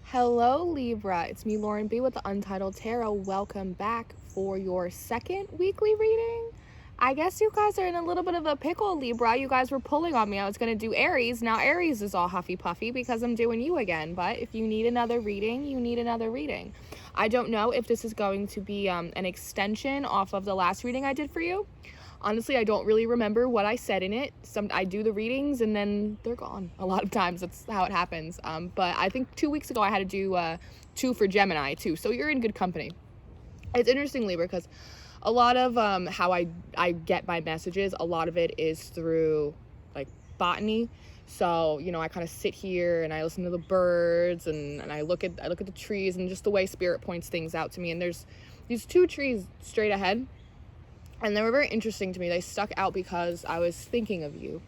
Hello Libra, it's me Lauren B with the Untitled Tarot. Welcome back for your second weekly reading. I guess you guys are in a little bit of a pickle, Libra. You guys were pulling on me. I was going to do Aries. Now Aries is all huffy puffy because I'm doing you again. But if you need another reading, you need another reading. I don't know if this is going to be an extension off of the last reading I did for you. Honestly, I don't really remember what I said in it. I do the readings and then they're gone. A lot of times that's how it happens. But I think 2 weeks ago I had to do 2 for Gemini too. So you're in good company. It's interesting, Libra, because a lot of how I get my messages, a lot of it is through like botany. So, you know, I kind of sit here and I listen to the birds and I look at the trees and just the way spirit points things out to me. And there's these 2 trees straight ahead. And they were very interesting to me. They stuck out because I was thinking of you.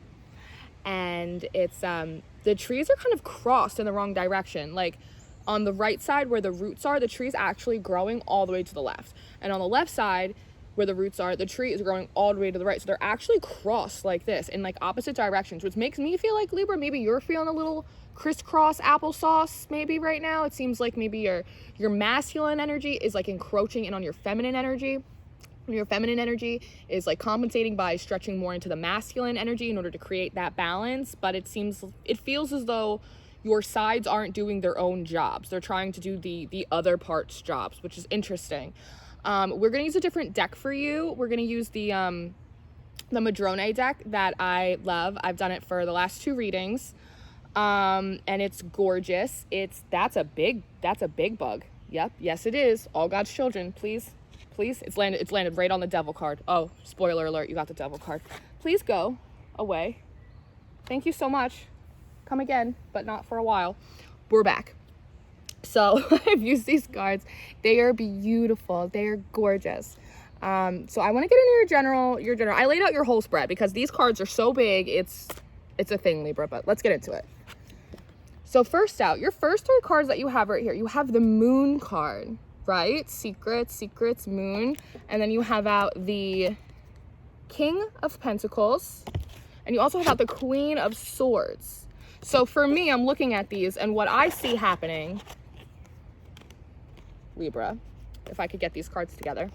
And it's, the trees are kind of crossed in the wrong direction. Like on the right side where the roots are, the tree's actually growing all the way to the left. And on the left side where the roots are, the tree is growing all the way to the right. So they're actually crossed like this in like opposite directions, which makes me feel like, Libra, maybe you're feeling a little crisscross applesauce maybe right now. It seems like maybe your masculine energy is like encroaching in on your feminine energy. Your feminine energy is like compensating by stretching more into the masculine energy in order to create that balance. But it feels as though your sides aren't doing their own jobs. They're trying to do the other part's jobs, which is interesting. We're going to use a different deck for you. We're going to use the Modrone deck that I love. I've done it for the last 2 readings. And it's gorgeous. That's a big bug. Yep. Yes, it is. All God's children, please. It's landed right on the devil card. Oh, spoiler alert, you got the devil card. Please go away. Thank you so much. Come again, but not for a while. We're back. So I've used these cards. They are beautiful. They are gorgeous. So I want to get into your general. I laid out your whole spread because these cards are so big. It's a thing, Libra, but let's get into it. So first out, your first 3 cards that you have right here, you have the Moon card. Right? Secrets, Moon. And then you have out the King of Pentacles. And you also have out the Queen of Swords. So for me, I'm looking at these and what I see happening, Libra, if I could get these cards together,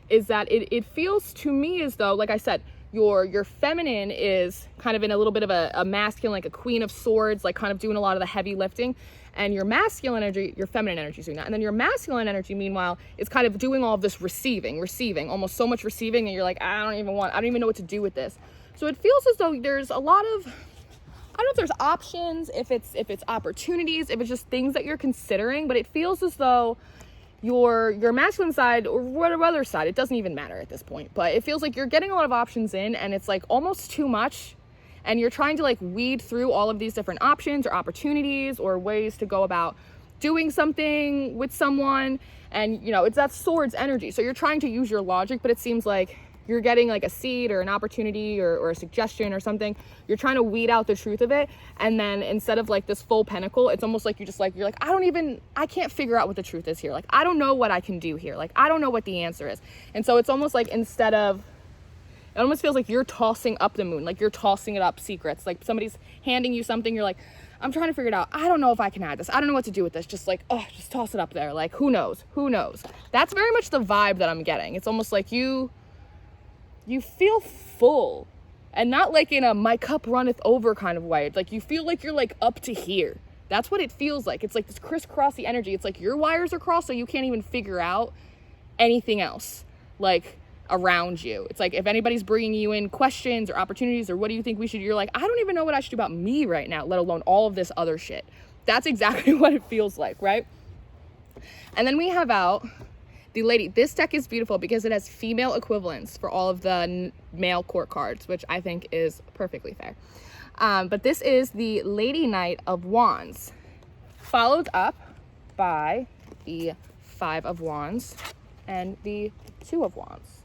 is that it feels to me as though, like I said, your feminine is kind of in a little bit of a masculine, like a Queen of Swords, like kind of doing a lot of the heavy lifting. And your masculine energy, your feminine energy is doing that. And then your masculine energy, meanwhile, is kind of doing all of this receiving, almost so much receiving. And you're like, I don't even know what to do with this. So it feels as though there's a lot of, I don't know if there's options, if it's opportunities, if it's just things that you're considering, but it feels as though your masculine side or whatever other side, it doesn't even matter at this point, but it feels like you're getting a lot of options in and it's like almost too much. And you're trying to like weed through all of these different options or opportunities or ways to go about doing something with someone. And, you know, it's that Swords energy. So you're trying to use your logic, but it seems like you're getting like a seed or an opportunity or a suggestion or something. You're trying to weed out the truth of it. And then instead of like this full pentacle, it's almost like you're like, I can't figure out what the truth is here. Like, I don't know what I can do here. Like, I don't know what the answer is. And so it's almost like it almost feels like you're tossing up the moon, like you're tossing it up secrets. Like somebody's handing you something, you're like, I'm trying to figure it out. I don't know if I can add this. I don't know what to do with this. Just like, just toss it up there. Like, who knows? That's very much the vibe that I'm getting. It's almost like you feel full and not like in a my cup runneth over kind of way. It's like you feel like you're like up to here. That's what it feels like. It's like this crisscrossy energy. It's like your wires are crossed so you can't even figure out anything else. Like, around you. It's like if anybody's bringing you in questions or opportunities or what do you think we should, you're like, I don't even know what I should do about me right now, let alone all of this other shit. That's exactly what it feels like, right? And then we have out the Lady. This deck is beautiful because it has female equivalents for all of the male court cards, which I think is perfectly fair. But this is the Lady Knight of Wands, followed up by the 5 of Wands and the 2 of Wands.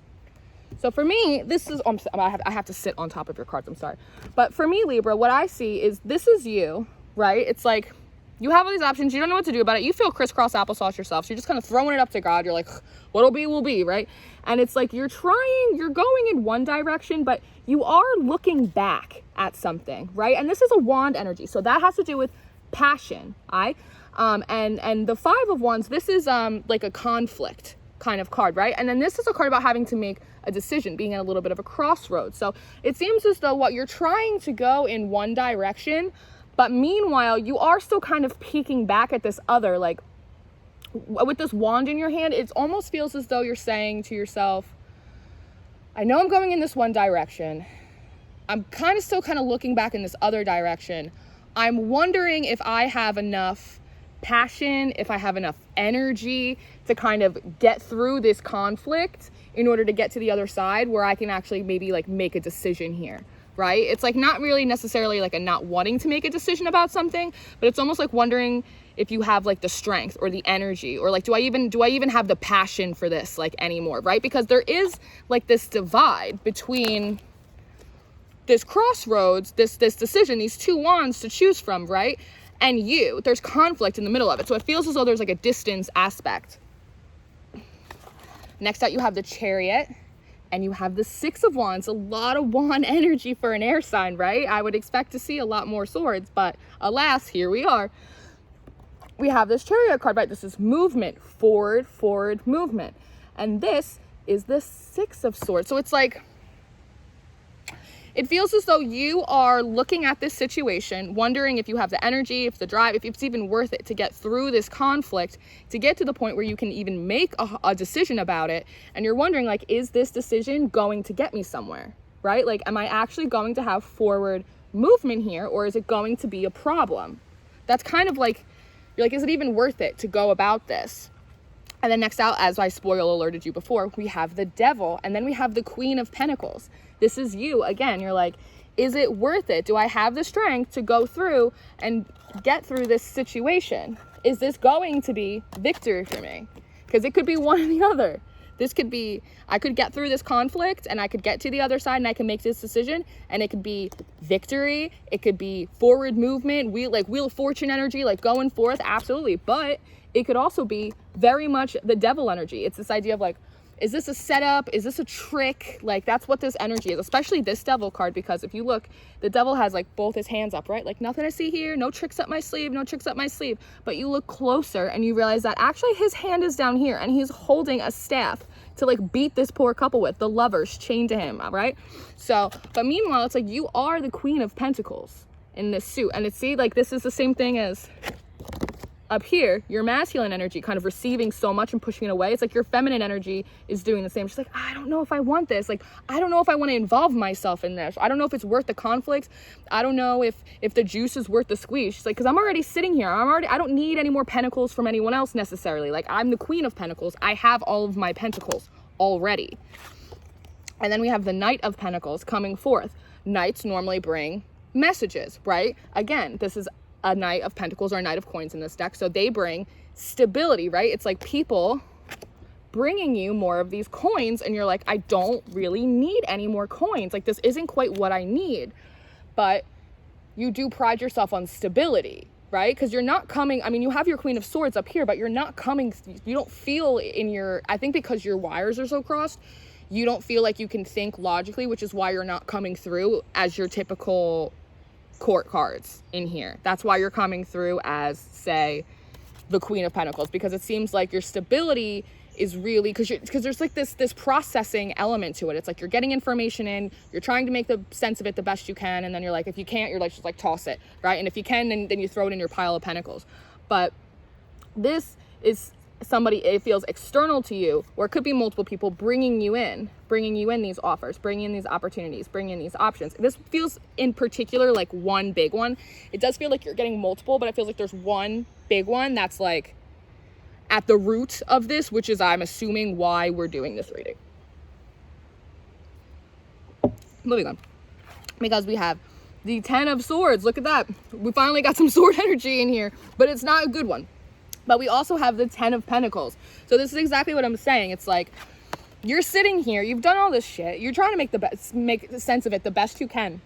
So for me, this is, I have to sit on top of your cards, I'm sorry. But for me, Libra, what I see is this is you, right? It's like you have all these options. You don't know what to do about it. You feel crisscross applesauce yourself. So you're just kind of throwing it up to God. You're like, what'll be, will be, right? And it's like you're going in one direction, but you are looking back at something, right? And this is a wand energy. So that has to do with passion. And the Five of Wands, this is like a conflict kind of card, right? And then this is a card about having to make a decision, being at a little bit of a crossroads. So it seems as though what you're trying to go in one direction, but meanwhile, you are still kind of peeking back at this other, like with this wand in your hand, it almost feels as though you're saying to yourself, I know I'm going in this one direction. I'm kind of still kind of looking back in this other direction. I'm wondering if I have enough passion, if I have enough energy to kind of get through this conflict in order to get to the other side where I can actually maybe like make a decision here, right? It's like not really necessarily like a not wanting to make a decision about something, but it's almost like wondering if you have like the strength or the energy, or like, do I even have the passion for this like anymore, right? Because there is like this divide between this crossroads, this decision, these two wands to choose from, right? And there's conflict in the middle of it. So it feels as though there's like a distance aspect. Next out, you have the Chariot and you have the Six of Wands, a lot of wand energy for an air sign, right? I would expect to see a lot more swords, but alas, here we are. We have this Chariot card, right? This is movement, forward movement. And this is the Six of Swords. So it's like, it feels as though you are looking at this situation, wondering if you have the energy, if the drive, if it's even worth it to get through this conflict, to get to the point where you can even make a decision about it. And you're wondering, like, is this decision going to get me somewhere, right? Like, am I actually going to have forward movement here, or is it going to be a problem? That's kind of like, you're like, is it even worth it to go about this? And then next out, as I spoiler alerted you before, we have the Devil, and then we have the Queen of Pentacles. This is you again. You're like, is it worth it? Do I have the strength to go through and get through this situation? Is this going to be victory for me? Because it could be one or the other. This could be, I could get through this conflict and I could get to the other side and I can make this decision, and it could be victory. It could be forward movement, Wheel of Fortune energy, like going forth. Absolutely. But it could also be very much the Devil energy. It's this idea of like, is this a setup? Is this a trick? Like, that's what this energy is, especially this Devil card, because if you look, the Devil has like both his hands up, right? Like, nothing I see here, no tricks up my sleeve, no tricks up my sleeve. But you look closer and you realize that actually his hand is down here and he's holding a staff to like beat this poor couple with, the lovers chained to him, right? So, but meanwhile, it's like you are the Queen of Pentacles in this suit. And it's, see, like, this is the same thing as up here, your masculine energy kind of receiving so much and pushing it away. It's like your feminine energy is doing the same. She's like, I don't know if I want this. Like, I don't know if I want to involve myself in this. I don't know if it's worth the conflict. I don't know if the juice is worth the squeeze. She's like, because I'm already sitting here. I don't need any more pentacles from anyone else necessarily. Like, I'm the Queen of Pentacles. I have all of my pentacles already. And then we have the Knight of Pentacles coming forth. Knights normally bring messages, right? Again, this is a Knight of Pentacles or a Knight of Coins in this deck. So they bring stability, right? It's like people bringing you more of these coins and you're like, I don't really need any more coins. Like, this isn't quite what I need. But you do pride yourself on stability, right? Because you're not coming, I mean, you have your Queen of Swords up here, but you're not coming, you don't feel in your, I think because your wires are so crossed, you don't feel like you can think logically, which is why you're not coming through as your typical court cards in here. That's why you're coming through as, say, the Queen of Pentacles, because it seems like your stability is really, because there's like this processing element to it. It's like you're getting information in, you're trying to make the sense of it the best you can, and then you're like, if you can't, you're like, just like toss it, right? And if you can, then you throw it in your pile of pentacles. But this is somebody, it feels external to you, or it could be multiple people bringing you in these offers, bringing in these opportunities, bringing in these options. This feels in particular like one big one. It does feel like you're getting multiple, but it feels like there's one big one that's like at the root of this, which is, I'm assuming, why we're doing this reading. Moving on, because we have the Ten of Swords. Look at that. We finally got some sword energy in here, but it's not a good one. But we also have the Ten of Pentacles. So this is exactly what I'm saying. It's like, you're sitting here, you've done all this shit, you're trying to make sense of it the best you can.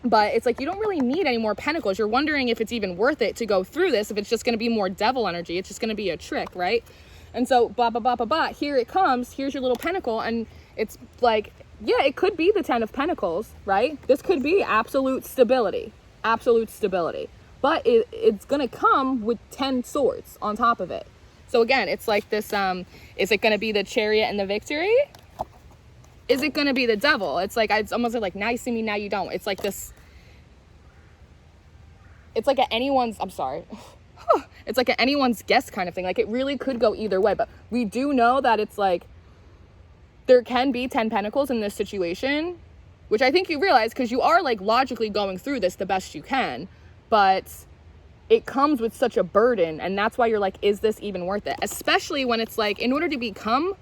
But it's like, you don't really need any more pentacles. You're wondering if it's even worth it to go through this, if it's just going to be more devil energy. It's just going to be a trick, right? And so, here it comes. Here's your little pentacle. And it's like, yeah, it could be the Ten of Pentacles, right? This could be absolute stability. Absolute stability. but it's going to come with 10 swords on top of it. So again, it's like this, is it going to be the Chariot and the Victory? Is it going to be the Devil? It's like, it's almost like, now you see me, now you don't. It's like this, it's like at anyone's, I'm sorry. It's like at anyone's guess kind of thing. Like, it really could go either way, but we do know that it's like, there can be 10 pentacles in this situation, which I think you realize, because you are like logically going through this the best you can, but it comes with such a burden, and that's why you're like, is this even worth it? Especially when it's like, in order to become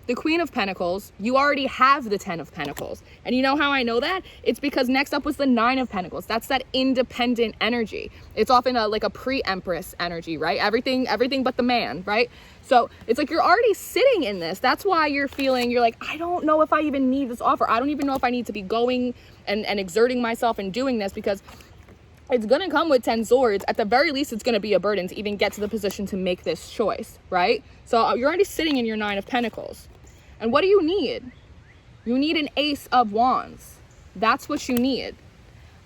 the Queen of Pentacles, you already have the 10 of Pentacles. And you know how I know that? It's because next up was the 9 of Pentacles. That's that independent energy. It's often like a pre-Empress energy, right? Everything but the man, right? So it's like you're already sitting in this. That's why you're like, I don't know if I even need this offer. I don't even know if I need to be going and exerting myself and doing this, because it's going to come with 10 swords. At the very least, it's going to be a burden to even get to the position to make this choice, right? So you're already sitting in your 9 of Pentacles. And what do you need? You need an Ace of Wands. That's what you need.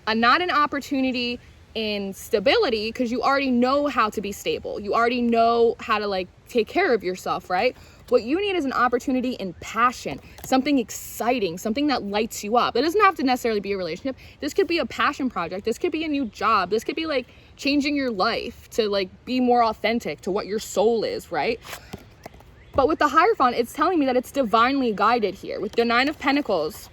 Not an opportunity in stability, because you already know how to be stable. You already know how to like take care of yourself, right? What you need is an opportunity in passion, something exciting, something that lights you up. It doesn't have to necessarily be a relationship. This could be a passion project. This could be a new job. This could be like changing your life to like be more authentic to what your soul is, right? But with the Hierophant, it's telling me that it's divinely guided here. With the 9 of Pentacles,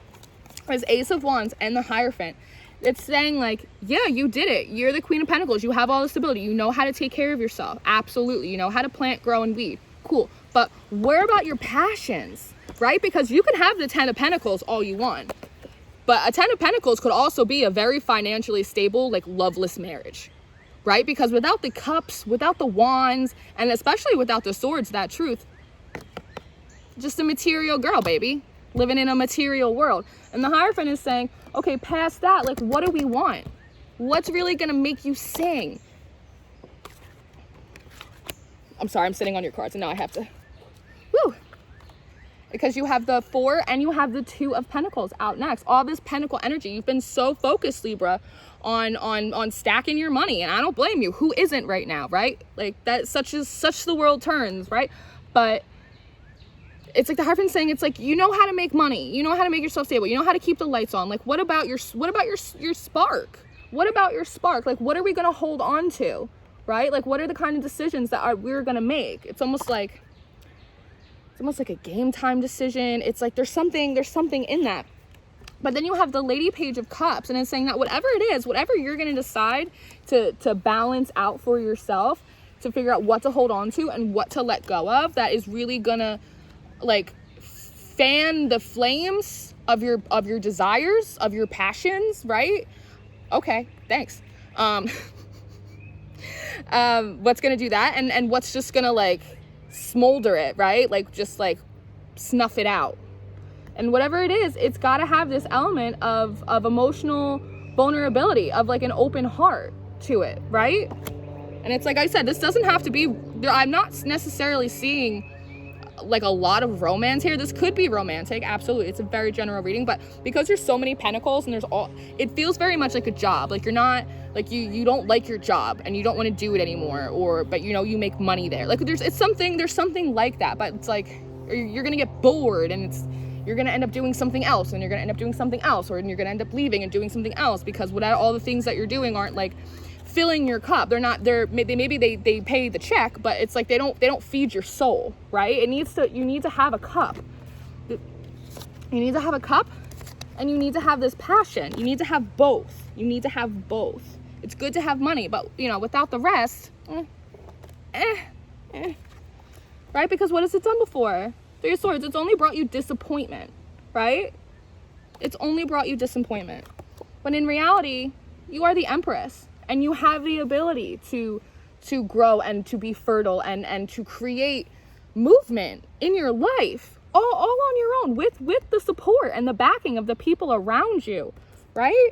as Ace of Wands and the Hierophant, it's saying like, yeah, you did it. You're the Queen of Pentacles. You have all the stability. You know how to take care of yourself. Absolutely. You know how to plant, grow, and weed. Cool. But where about your passions, right? Because you can have the 10 of Pentacles all you want. But a 10 of Pentacles could also be a very financially stable, like loveless marriage, right? Because without the cups, without the wands, and especially without the swords, that truth, just a material girl, baby, living in a material world. And the Hierophant is saying, okay, past that, like, what do we want? What's really going to make you sing? I'm sorry, I'm sitting on your cards and now I have to, woo. Because you have the 4 and you have the 2 of Pentacles out next. All this pentacle energy. You've been so focused, Libra, on stacking your money. And I don't blame you. Who isn't right now, right? Like, that such the world turns, right? But it's like the Hierophant saying, it's like, you know how to make money. You know how to make yourself stable. You know how to keep the lights on. Like, what about your spark? What about your spark? Like, what are we going to hold on to? Right? Like, what are the kind of decisions that we're going to make? It's almost like a game time decision. It's like there's something in that. But then you have the Lady Page of Cups, and it's saying that whatever it is, whatever you're going to decide to balance out for yourself, to figure out what to hold on to and what to let go of, that is really going to like fan the flames of your desires, of your passions, right? Okay, thanks. What's gonna do that, and what's just gonna like smolder it, right? Like, just like snuff it out. And whatever it is, it's got to have this element of emotional vulnerability, of like an open heart to it, right? And it's like I said, this doesn't have to be, I'm not necessarily seeing like a lot of romance here. This could be romantic, absolutely. It's a very general reading, but because there's so many pentacles and it feels very much like a job. Like, you're not, like, you don't like your job and you don't want to do it anymore, but you know, you make money there. Like, there's something like that, but it's like, you're gonna get bored, and you're gonna end up doing something else, and you're gonna end up doing something else, or you're gonna end up leaving and doing something else, because all the things that you're doing aren't like filling your cup. Maybe they pay the check, but it's like they don't feed your soul, right? You need to have a cup. You need to have a cup, and you need to have this passion. You need to have both. It's good to have money, but you know, without the rest, right? Because what has it done before? 3 of Swords, it's only brought you disappointment, right? It's only brought you disappointment. But in reality, you are the Empress. And you have the ability to grow and to be fertile and to create movement in your life all on your own, with the support and the backing of the people around you, right?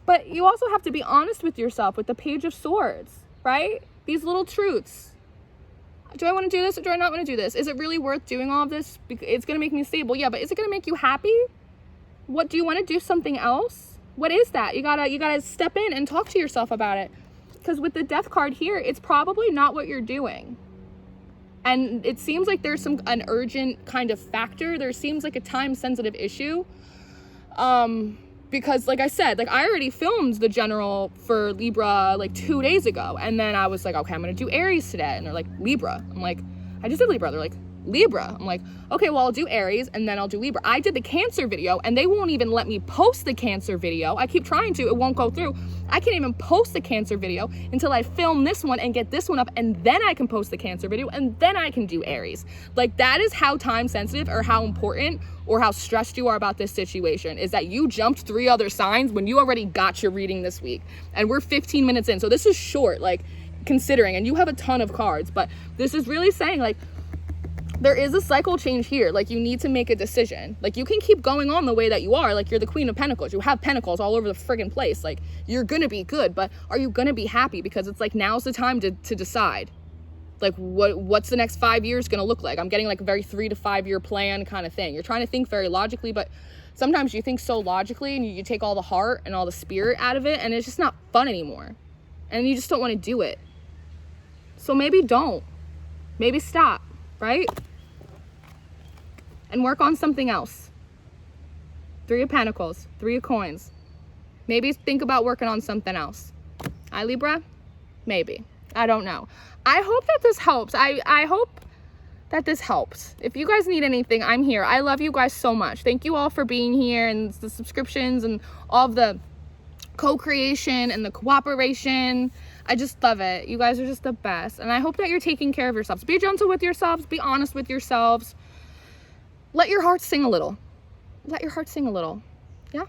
But you also have to be honest with yourself with the Page of Swords, right? These little truths. Do I want to do this, or do I not want to do this? Is it really worth doing all of this? It's going to make me stable. Yeah, but is it going to make you happy? What, do you want to do something else? What is that? You gotta step in and talk to yourself about it. Because with the Death card here, it's probably not what you're doing. And it seems like there's an urgent kind of factor. There seems like a time-sensitive issue. Because like I said, like I already filmed the general for Libra like 2 days ago. And then I was like, okay, I'm going to do Aries today. And they're like, Libra. I'm like, I just did Libra. They're like, Libra. I'm like, okay, well, I'll do Aries and then I'll do Libra. I did the Cancer video and they won't even let me post the Cancer video. I keep trying to, it won't go through. I can't even post the Cancer video until I film this one and get this one up, and then I can post the Cancer video and then I can do Aries. Like, that is how time sensitive or how important or how stressed you are about this situation, is that you jumped 3 other signs when you already got your reading this week. And we're 15 minutes in. So this is short, like, considering, and you have a ton of cards, but this is really saying, like, there is a cycle change here. Like, you need to make a decision. Like, you can keep going on the way that you are. Like, you're the Queen of Pentacles. You have pentacles all over the friggin' place. Like, you're gonna be good, but are you gonna be happy? Because it's like, now's the time to decide. Like, what's the next 5 years gonna look like? I'm getting like a very 3 to 5 year plan kind of thing. You're trying to think very logically, but sometimes you think so logically and you take all the heart and all the spirit out of it, and it's just not fun anymore. And you just don't want to do it. So maybe don't. Maybe stop, right? And work on something else. 3 of Pentacles, 3 of Coins. Maybe think about working on something else. Libra? Maybe. I don't know. I hope that this helps. I hope that this helps. If you guys need anything, I'm here. I love you guys so much. Thank you all for being here, and the subscriptions and all of the co-creation and the cooperation. I just love it. You guys are just the best. And I hope that you're taking care of yourselves. Be gentle with yourselves. Be honest with yourselves. Let your heart sing a little. Let your heart sing a little. Yeah?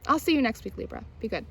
I'll see you next week, Libra. Be good.